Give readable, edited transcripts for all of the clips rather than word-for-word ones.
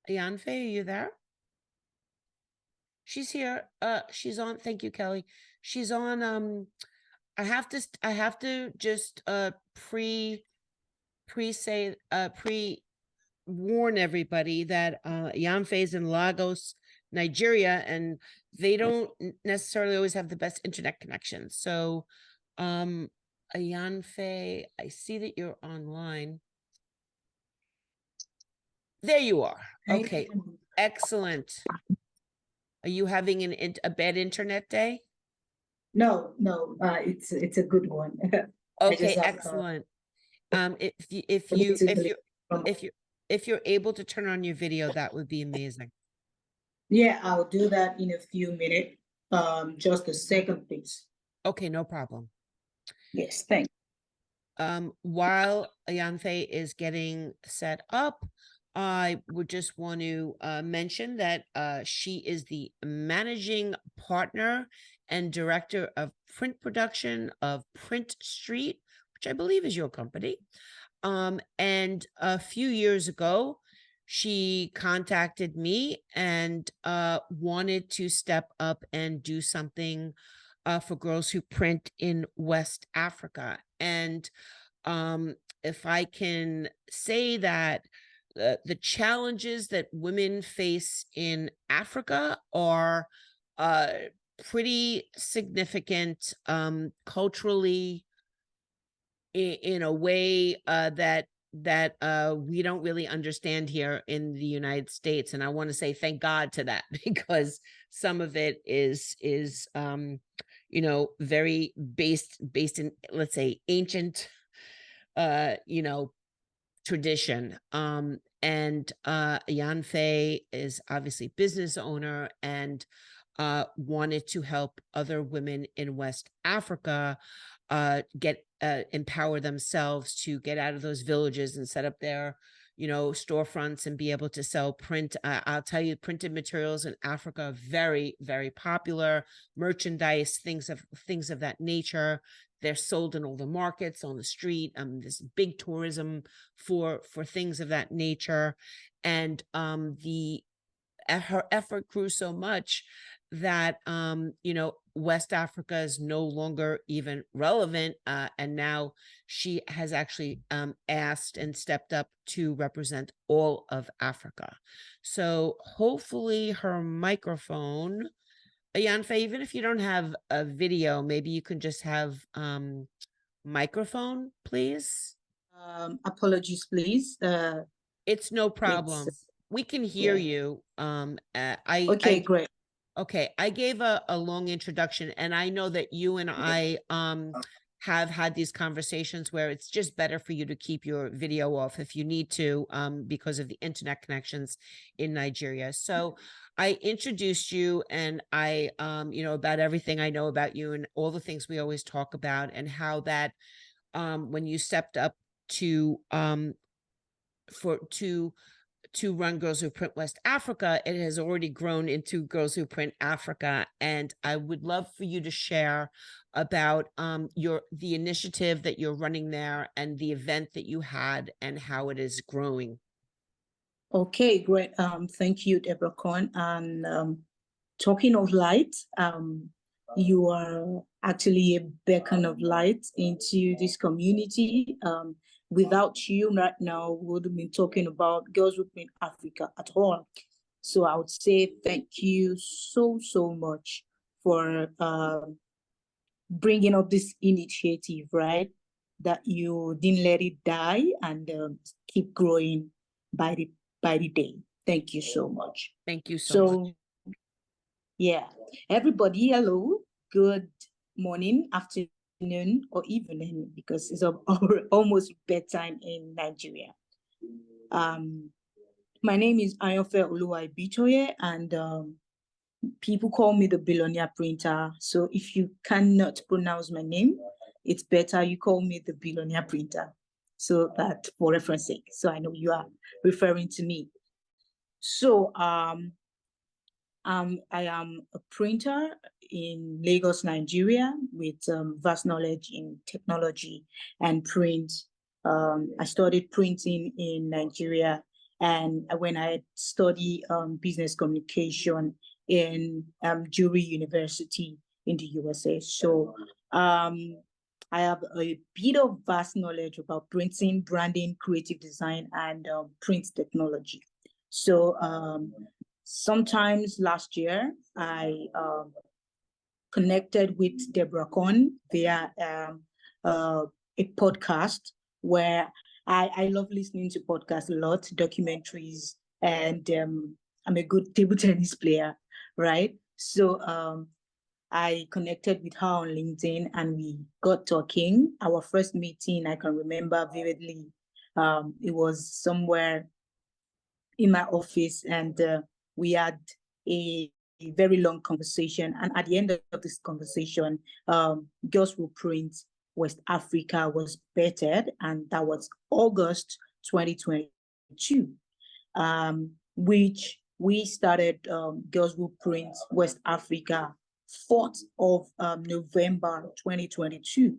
Ayanfe, are you there? She's here. She's on. Thank you, Kelly. She's on. I have to just pre say pre warn everybody that Ayanfe's in Lagos, Nigeria, and they don't necessarily always have the best internet connection. So, Ayanfe, I see that you're online. There you are. Okay, excellent. Are you having a bad internet day? No, no, it's a good one. I just Okay, have excellent. If you if a you little if you bit from, if you if you're able to turn on your video, that would be amazing. yeah, I'll do that in a few minutes. Just a second, please. Okay, no problem. Yes, thanks. While Ayanfe is getting set up, I would just want to mention that she is the managing partner and director of print production of Printstreet, which I believe is your company. And a few years ago, she contacted me and wanted to step up and do something for girls who print in West Africa. And if I can say that the challenges that women face in Africa are pretty significant culturally, in a way that we don't really understand here in the United States. And I want to say thank God to that, because some of it is very based in, let's say, ancient tradition. And Yanfei is obviously business owner and wanted to help other women in West Africa get empower themselves to get out of those villages and set up their storefronts and be able to sell print. I'll tell you, printed materials in Africa are very, very popular. Merchandise, things of that nature. They're sold in all the markets, on the street. There's big tourism for things of that nature. And her effort grew so much that West Africa is no longer even relevant, and now she has actually asked and stepped up to represent all of Africa. So hopefully her microphone, Ayanfe, even if you don't have a video, maybe you can just have microphone, please. Apologies, please. It's no problem. We can hear you. Okay, great. Okay, I gave a long introduction, and I know that you and I have had these conversations where it's just better for you to keep your video off if you need to, because of the internet connections in Nigeria. So I introduced you, and I about everything I know about you and all the things we always talk about, and how that when you stepped up to run Girls Who Print West Africa, it has already grown into Girls Who Print Africa. And I would love for you to share about the initiative that you're running there and the event that you had and how it is growing. Okay, great. Thank you, Deborah Cohn. And talking of light, you are actually a beacon of light into this community. Without you right now, we would have been talking about Girls Who Print Africa at all. So I would say thank you so much for bringing up this initiative, right? That you didn't let it die and keep growing by the day. Thank you so much. Thank you so much. Yeah, everybody, hello. Good morning, afternoon, or evening, because it's almost bedtime in Nigeria. My name is Ayanfeoluwa Ibitoye, and people call me the billionaire printer. So if you cannot pronounce my name, it's better you call me the billionaire printer, so that for reference sake, so I know you are referring to me. So I am a printer in Lagos, Nigeria, with vast knowledge in technology and print. I studied printing in Nigeria And when I studied business communication in Drury University in the USA. So I have a bit of vast knowledge about printing, branding, creative design, and print technology. So sometimes last year, I connected with Deborah Kohn via a podcast where I love listening to podcasts a lot, documentaries, and I'm a good table tennis player, right? So I connected with her on LinkedIn and we got talking. Our first meeting, I can remember vividly. It was somewhere in my office and we had a very long conversation. And at the end of this conversation, Girls Will Print West Africa was bettered, and that was August 2022, which we started Girls Will Print West Africa 4th of November 2022,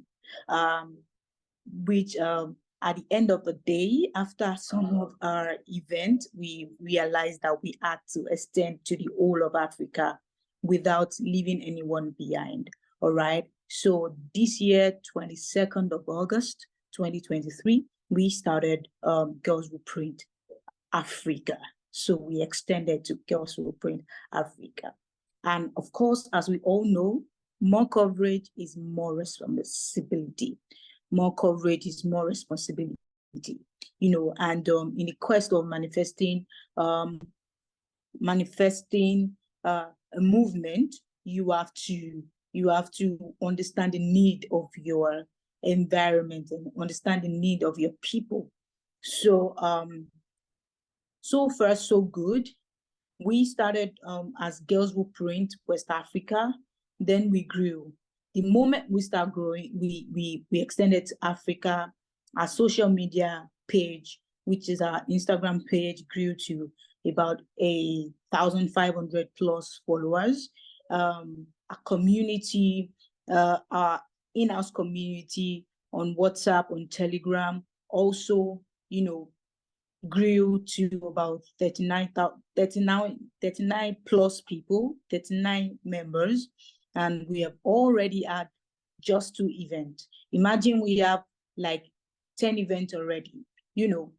which at the end of the day, after some of our events, we realized that we had to extend to the whole of Africa without leaving anyone behind. All right. So this year, 22nd of August, 2023, we started Girls Will Print Africa. So we extended to Girls Will Print Africa. And of course, as we all know, more coverage is more responsibility. More coverage is more responsibility, you know, and in the quest of manifesting a movement, you have to understand the need of your environment and understand the need of your people. So so far so good. We started as Girls Will Print West Africa, then we grew. The moment we start growing, we extended to Africa. Our social media page, which is our Instagram page, grew to about 1,500 plus followers. Our community, our in-house community on WhatsApp, on Telegram, also, you know, grew to about 39 plus people, 39 members. And we have already had just 2 events. Imagine we have like 10 events already. You know,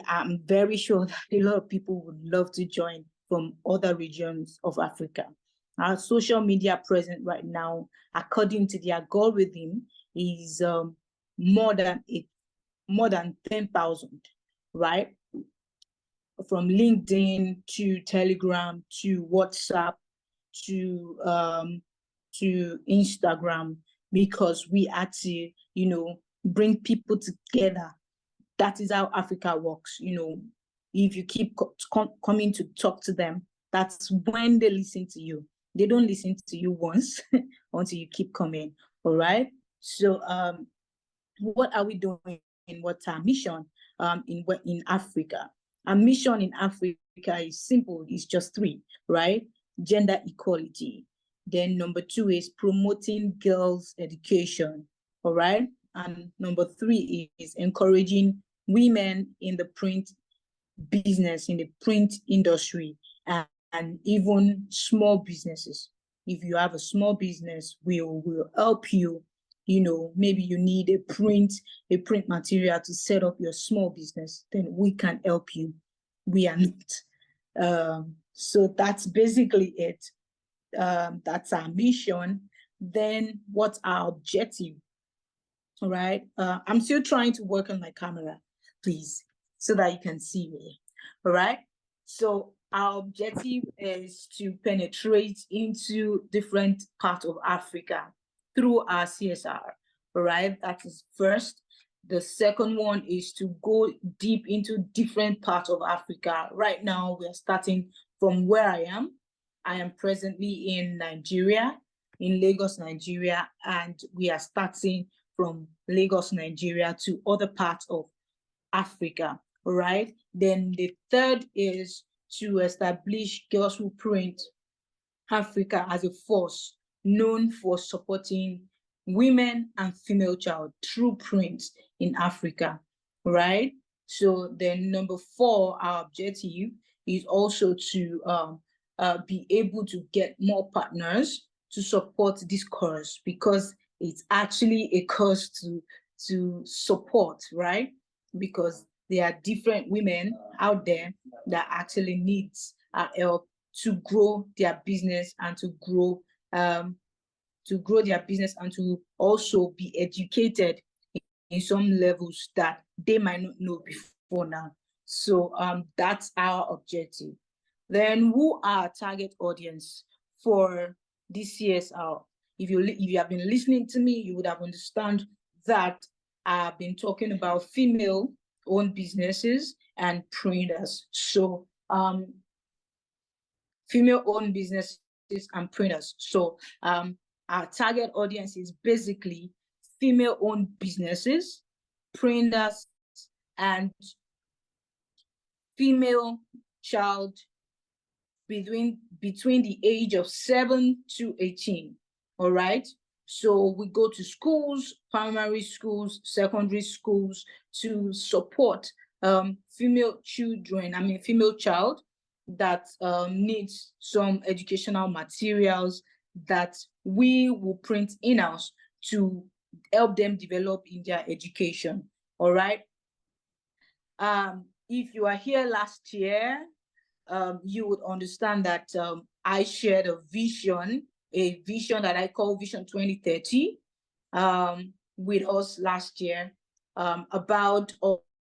I'm very sure that a lot of people would love to join from other regions of Africa. Our social media presence right now, according to the algorithm, is more than 10,000, right? From LinkedIn to Telegram to WhatsApp to Instagram, because we had to, you know, bring people together. That is how Africa works. You know, if you keep coming to talk to them, that's when they listen to you. They don't listen to you once until you keep coming. All right. So what are we doing? What's our mission in Africa? Our mission in Africa is simple. It's just 3, right? Gender equality. Then number 2 is promoting girls' education. All right. And number 3 is encouraging women in the print business, in the print industry, and even small businesses. If you have a small business, we'll help you. You know, maybe you need a print material to set up your small business, then we can help you. We are not. So that's basically it. That's our mission. Then what's our objective? All right. I'm still trying to work on my camera, please, so that you can see me. All right. So our objective is to penetrate into different parts of Africa through our CSR. All right. That is first. The second one is to go deep into different parts of Africa. Right now, we are starting from where I am. I am presently in Nigeria, in Lagos, Nigeria, and we are starting from Lagos, Nigeria to other parts of Africa, all right? Then the third is to establish Girls Will Print Africa as a force known for supporting women and female child through print in Africa, right? So then number 4, our objective is also to be able to get more partners to support this cause, because it's actually a cause to support, right? Because there are different women out there that actually needs our help to grow their business and to grow their business and to also be educated in some levels that they might not know before now. So that's our objective. Then who are our target audience for this CSR? If you have been listening to me, you would have understand that I've been talking about female-owned businesses and printers. So female-owned businesses and printers. So our target audience is basically female-owned businesses, printers, and female child between the age of 7 to 18. All right. So we go to schools, primary schools, secondary schools to support female child that needs some educational materials that we will print in-house to help them develop in their education. All right. If you are here last year, you would understand that I shared a vision that I call Vision 2030 with us last year about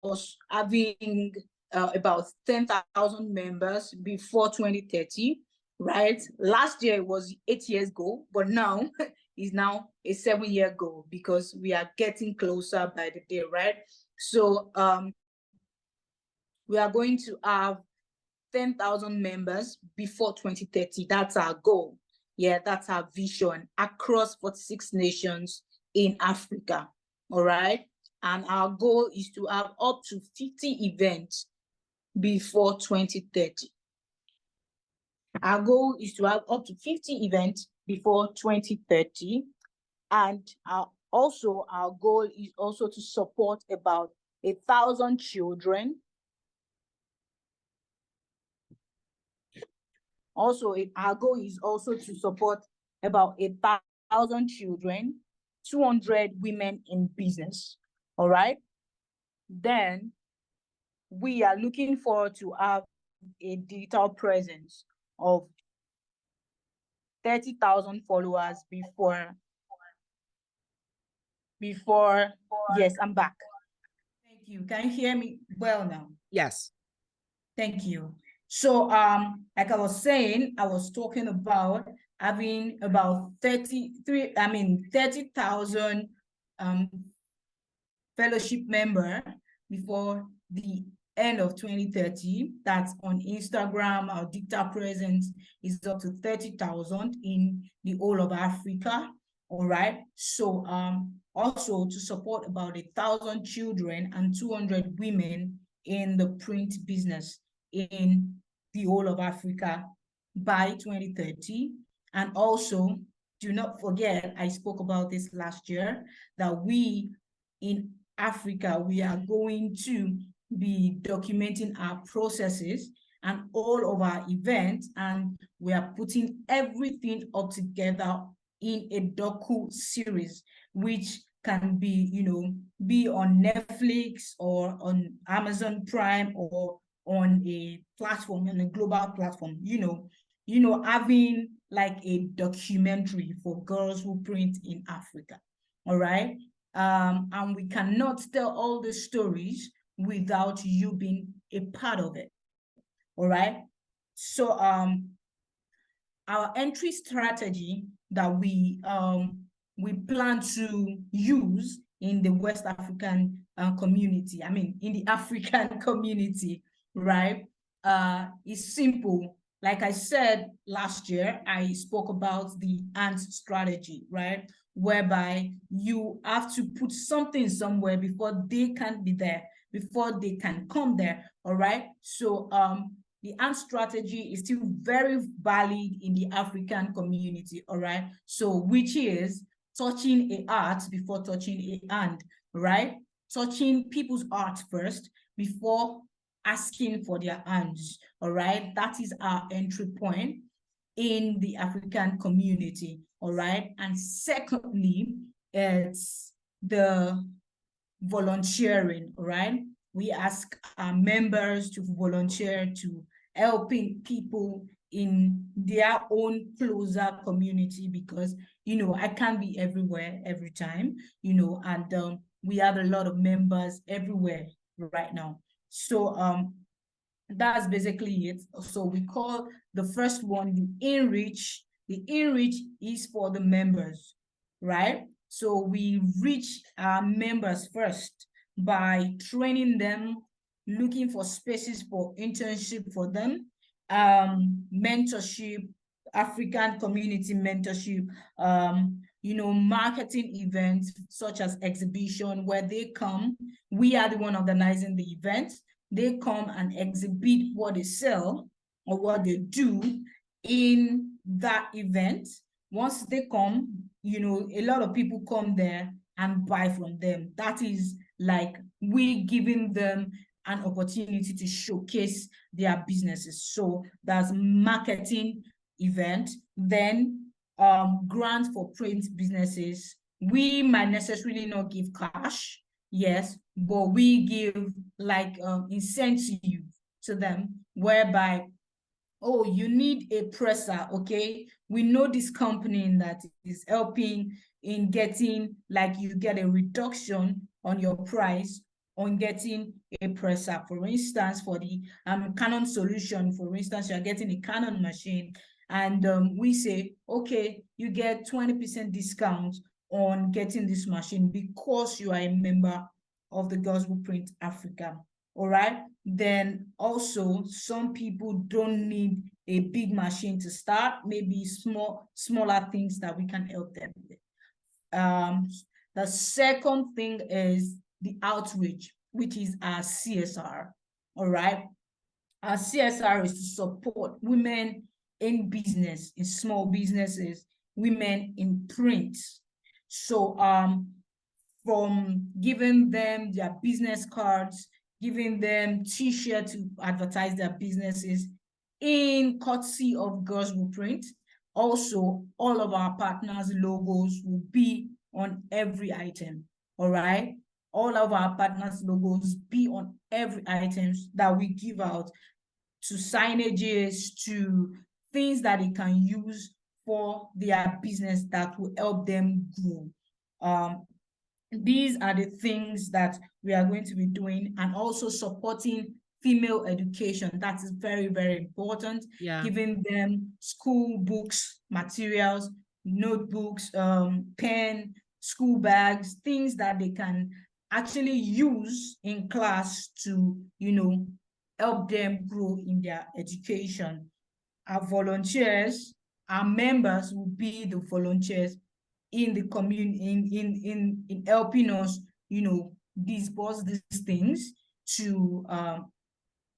us having about 10,000 members before 2030, right? Last year it was 8 years ago, but now is now a 7-year goal because we are getting closer by the day, right? So we are going to have 10,000 members before 2030. That's our goal. Yeah, that's our vision across 46 nations in Africa. All right. And our goal is to have up to 50 events before 2030. Our goal is to have up to 50 events before 2030. And our goal is also to support about 1,000 children. Also, our goal is also to support about 1,000 children, 200 women in business. All right. Then we are looking forward to have a digital presence of 30,000 followers before. Yes, I'm back. Thank you. Can you hear me well now? Yes. Thank you. So like I was saying, I was talking about having about 30,000 fellowship member before the end of 2030. That's on Instagram. Our digital presence is up to 30,000 in the whole of Africa. All right. So also to support about 1,000 children and 200 women in the print business in the whole of Africa by 2030. And also, do not forget, I spoke about this last year, that we in Africa, we are going to be documenting our processes and all of our events, and we are putting everything up together in a docu series, which can be, be on Netflix or on Amazon Prime or on a platform, on a global platform, having like a documentary for girls who print in Africa. All right. And we cannot tell all the stories without you being a part of it. All right. So our entry strategy that we plan to use in the West African community, in the African community, right, is simple. Like I said last year, I spoke about the ant strategy, right, whereby you have to put something somewhere before they can be there, before they can come there. All right. So the ant strategy is still very valid in the African community. All right. So which is touching a art before touching a hand, right? touching people's art first before asking for their hands. All right, that is our entry point in the African community. All right, and secondly, it's the volunteering. All right, we ask our members to volunteer to helping people in their own closer community, because I can't be everywhere every time, and we have a lot of members everywhere right now. So that's basically it. So we call the first one the enrich. The enrich is for the members, right? So we reach our members first by training them, looking for spaces for internship for them, mentorship, African community mentorship, marketing events such as exhibition where they come. We are the one organizing the event. They come and exhibit what they sell or what they do in that event. Once they come, a lot of people come there and buy from them. That is like we giving them an opportunity to showcase their businesses. So that's marketing event. Then grants for print businesses. We might necessarily not give cash, yes, but we give like incentive to them, whereby, oh, you need a presser, okay? We know this company that is helping in getting, like, you get a reduction on your price on getting a presser. For instance, for the Canon solution, for instance, you're getting a Canon machine, and we say, okay, you get 20% discount on getting this machine because you are a member of the Girls Who Print Africa. All right. Then also, some people don't need a big machine to start, maybe smaller things that we can help them with. The second thing is the outreach, which is our CSR. All right. Our CSR is to support women in business, in small businesses, women in print. So from giving them their business cards, giving them t-shirts to advertise their businesses in courtesy of Girls Who Print. Also, all of our partners' logos will be on every item, all right? All of our partners' logos be on every item that we give out, to signages, to things that they can use for their business that will help them grow. These are the things that we are going to be doing, and also supporting female education. That is very, very important. Yeah. Giving them school books, materials, notebooks, pen, school bags, things that they can actually use in class to, help them grow in their education. Our volunteers, our members will be the volunteers in the community, in helping us, disperse these things to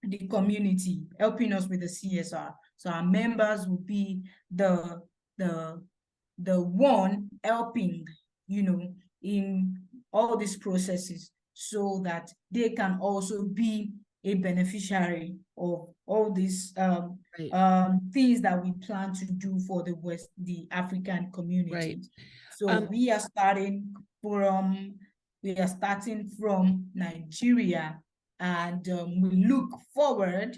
the community, helping us with the CSR. So our members will be the one helping, in all these processes, so that they can also be a beneficiary of all these things that we plan to do for the African community. Right. So we are starting from Nigeria, and we look forward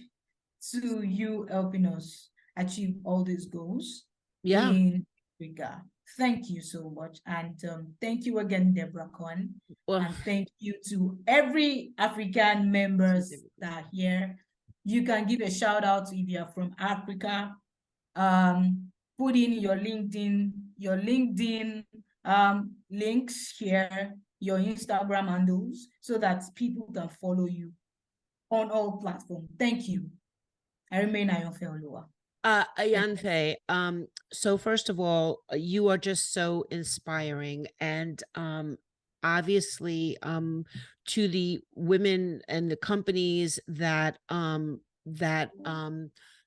to you helping us achieve all these goals in Africa. Thank you so much. And thank you again, Deborah Cohen. Well, and thank you to every African members that are here. You can give a shout out if you are from Africa. Put in your LinkedIn links here, your Instagram handles, so that people can follow you on all platforms. Thank you. I remain Ayanfeoluwa. Ayanfe, so first of all, you are just so inspiring, and obviously to the women and the companies that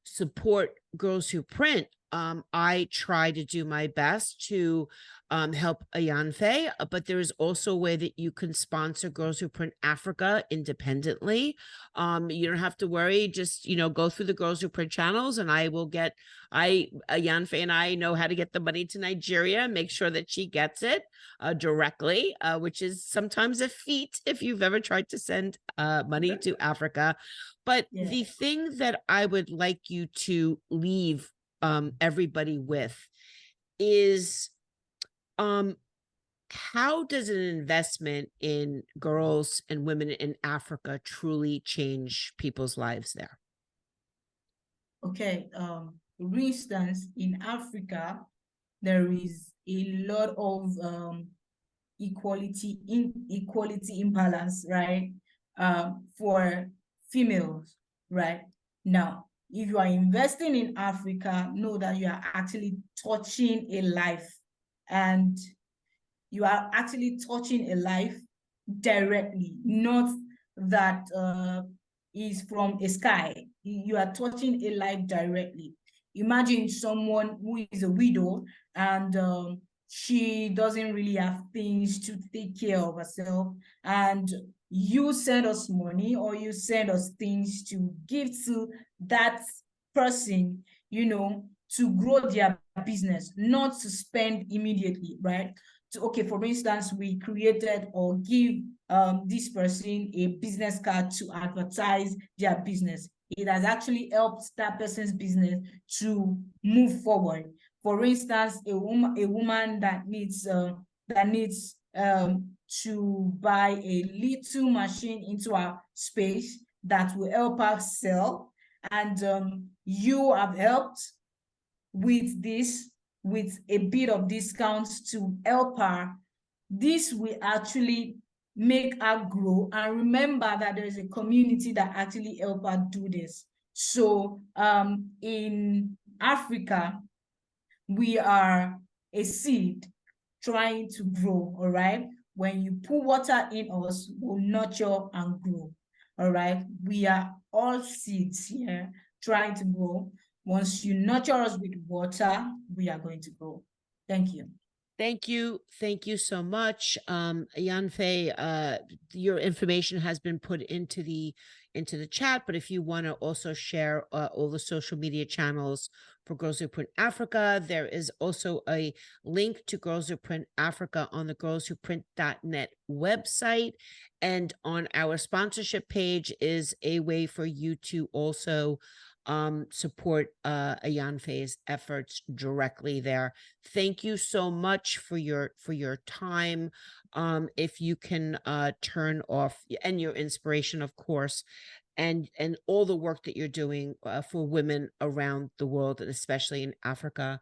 support Girls Who Print, I try to do my best to help Ayanfe, but there is also a way that you can sponsor Girls Who Print Africa independently. You don't have to worry. Just, go through the Girls Who Print channels, and Ayanfe and I know how to get the money to Nigeria, make sure that she gets it directly, which is sometimes a feat if you've ever tried to send money to Africa. But Yeah. the thing that I would like you to leave everybody with is how does an investment in girls and women in Africa truly change people's lives there? Okay, for instance, in Africa, there is a lot of equality imbalance, right? For females, right? Now, if you are investing in Africa, know that you are actually touching a life, and you are actually touching a life directly, not that is from a sky. You are touching a life directly. Imagine someone who is a widow, and she doesn't really have things to take care of herself, and you send us money, or you send us things to give to that person, to grow their business, not to spend immediately, right? So, okay, for instance, we created or give this person a business card to advertise their business. It has actually helped that person's business to move forward. For instance, a woman that needs to buy a little machine into our space that will help her sell, and you have helped with this, with a bit of discounts to help her. This will actually make her grow, and remember that there is a community that actually help her do this. So in Africa, we are a seed trying to grow, all right? When you put water in us, we'll nurture and grow, all right? We are all seeds here trying to grow. Once you nurture us with water, we are going to grow. Thank you. Thank you. Thank you so much. Yanfei, your information has been put into the chat, but if you want to also share all the social media channels for Girls Who Print Africa, there is also a link to Girls Who Print Africa on the girlswhoprint.net website. And on our sponsorship page is a way for you to also support Ayanfe's efforts directly there. Thank you so much for your time. If you can turn off, and your inspiration, of course, and all the work that you're doing for women around the world, and especially in Africa.